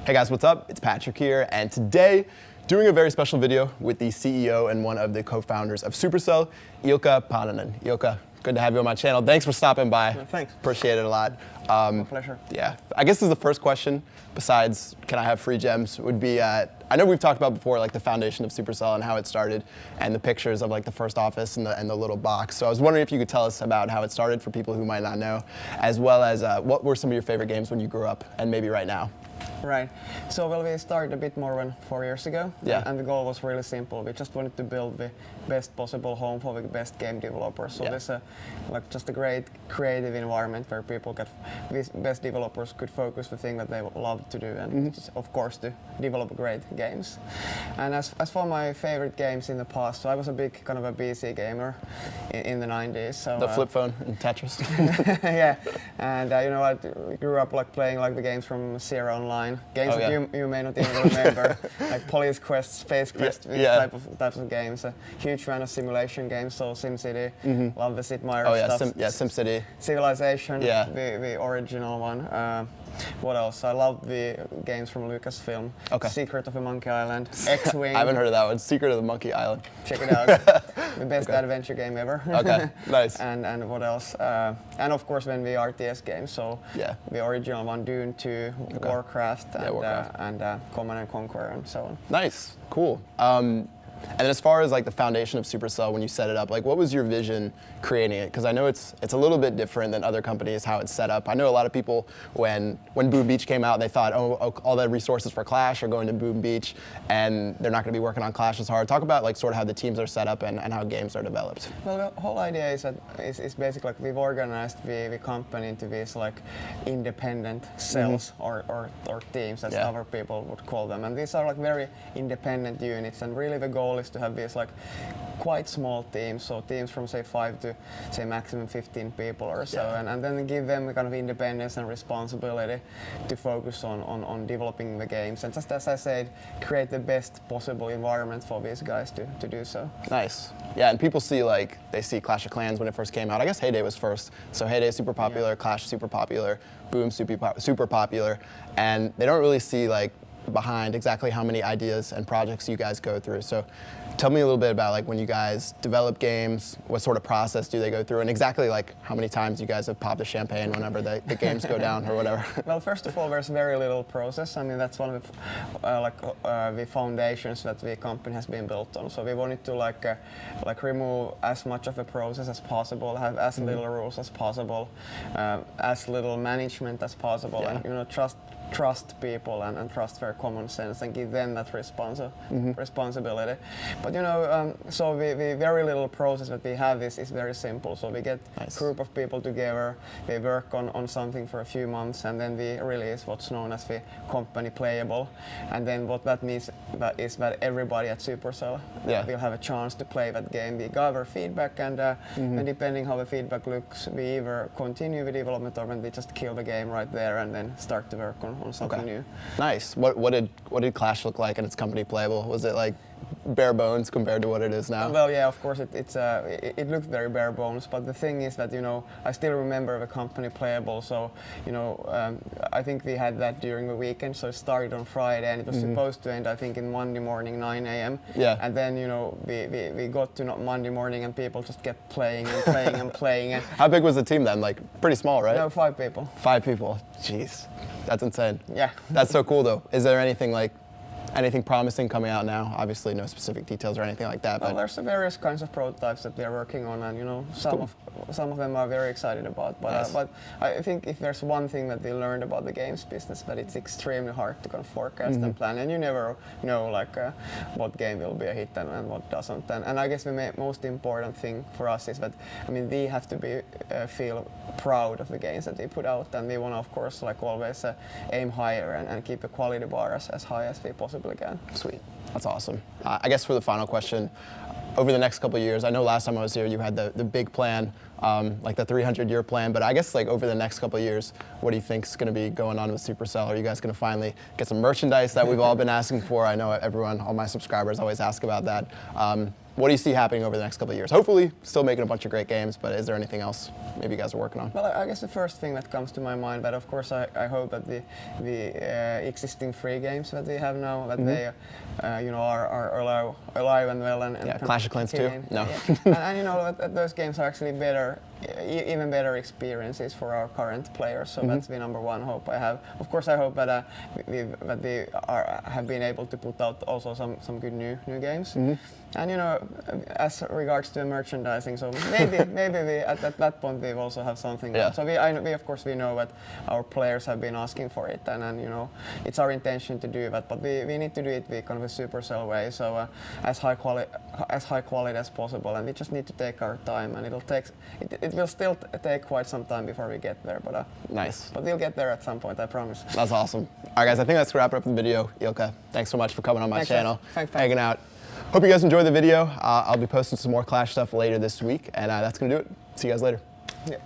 Hey guys, what's up? It's Patrick here, and today, doing a very special video with the CEO and one of the co-founders of Supercell, Ilkka Paananen. Ilkka, good to have you on my channel. Thanks for stopping by. Thanks. Appreciate it a lot. My pleasure. Yeah, I guess this is the first question, besides can I have free gems, would be, I know we've talked about before like the foundation of Supercell and how it started, and the pictures of like the first office and the little box. So I was wondering if you could tell us about how it started for people who might not know, as well as what were some of your favorite games when you grew up, and maybe right now. Right. So we started a bit more than 4 years ago. Yeah. And the goal was really simple. We just wanted to build the best possible home for the best game developers. So there's just a great creative environment where these best developers could focus the thing that they love to do, and just, of course, to develop great games. And as for my favorite games in the past, so I was a big kind of a PC gamer in the 90s. So, The flip phone and Tetris. yeah. And I grew up like playing like the games from Sierra Online, games that you may not even remember, like Police Quest, Space Quest, these types of games. A huge fan of simulation games, so SimCity, love the Sid Meier stuff. SimCity. Civilization, the original one. What else? I love the games from Lucasfilm. Okay. Secret of the Monkey Island, X-Wing. I haven't heard of that one. Secret of the Monkey Island. Check it out. The best adventure game ever. Okay, nice. And what else? And of course, then the RTS games. So the original one, Dune 2, Warcraft, and Command and Conquer, and so on. Nice, cool. And then as far as like the foundation of Supercell, when you set it up, like what was your vision creating it? Because I know it's a little bit different than other companies, how it's set up. I know a lot of people, when Boom Beach came out, they thought, oh, all the resources for Clash are going to Boom Beach, and they're not going to be working on Clash as hard. Talk about like sort of how the teams are set up and how games are developed. Well, the whole idea is that is basically like we've organized the company into these like independent cells or teams, as other people would call them, and these are like very independent units, and really the goal is to have these like quite small teams, so teams from say 5 to say maximum 15 people or so, and then give them the kind of independence and responsibility to focus on developing the games, and just as I said, create the best possible environment for these guys to do so. Nice. Yeah, and people see they see Clash of Clans when it first came out. I guess Heyday was first, so Heyday is super popular, Clash super popular, Boom super popular, and they don't really see like behind exactly how many ideas and projects you guys go through. So tell me a little bit about like when you guys develop games, what sort of process do they go through, and exactly like how many times you guys have popped the champagne whenever the games go down or whatever. Well, first of all, there's very little process. I mean, that's one of the foundations that the company has been built on. So we wanted to like remove as much of the process as possible, have as little rules as possible, as little management as possible, and trust people and trust their common sense and give them that responsibility. But so the very little process that we have is very simple. So we get a group of people together, they work on something for a few months, and then we release what's known as the company playable. And then what that means is that everybody at Supercell will have a chance to play that game. We gather feedback, and depending how the feedback looks, we either continue the development or then we just kill the game right there and then start to work on something new. Nice. What did Clash look like in its company playable? Was it like bare bones compared to what it is now? Well, yeah, of course it looked very bare bones, but the thing is that I still remember the company playable. So I think we had that during the weekend. So it started on Friday and it was supposed to end I think in Monday morning 9 a.m. Yeah. And then we got to Monday morning and people just kept playing and playing and playing. How big was the team then? Like pretty small, right? No, 5 people. 5 people. Jeez. That's insane. Yeah. That's so cool though. Is there anything promising coming out now? Obviously no specific details or anything like that. Well, but there's various kinds of prototypes that we are working on, and some of them are very excited about. But but I think if there's one thing that we learned about the games business, that it's extremely hard to kind of forecast and plan, and you never know what game will be a hit and what doesn't. And I guess the most important thing for us is that we have to feel proud of the games that we put out, and we want to of course always aim higher and keep the quality bar as high as we possibly can. Sweet. That's awesome. I guess for the final question, over the next couple of years, I know last time I was here you had the big plan, like the 300-year plan, but I guess like over the next couple of years, what do you think is going to be going on with Supercell? Are you guys going to finally get some merchandise that we've all been asking for? I know all my subscribers always ask about that. what do you see happening over the next couple of years? Hopefully, still making a bunch of great games, but is there anything else maybe you guys are working on? Well, I guess the first thing that comes to my mind, but of course I hope that the existing free games that we have now, that they are alive and well and yeah, Clash of Clans too. No. Yeah. and that those games are actually better, even better experiences for our current players. So that's the number one hope I have. Of course, I hope that we have been able to put out also some good new games. And as regards to merchandising, so maybe we at that point we also have something. Yeah. So we of course we know that our players have been asking for it, and it's our intention to do that. But we need to do it the kind of a Supercell way, so as high quality as possible. And we just need to take our time, and it will still take quite some time before we get there. But nice. But we'll get there at some point, I promise. That's awesome. All right, guys, I think that's gonna wrap it up the video. Ilkka, thanks so much for coming on my channel, Thanks. hanging out. Hope you guys enjoyed the video. I'll be posting some more Clash stuff later this week, and that's gonna do it. See you guys later. Yeah.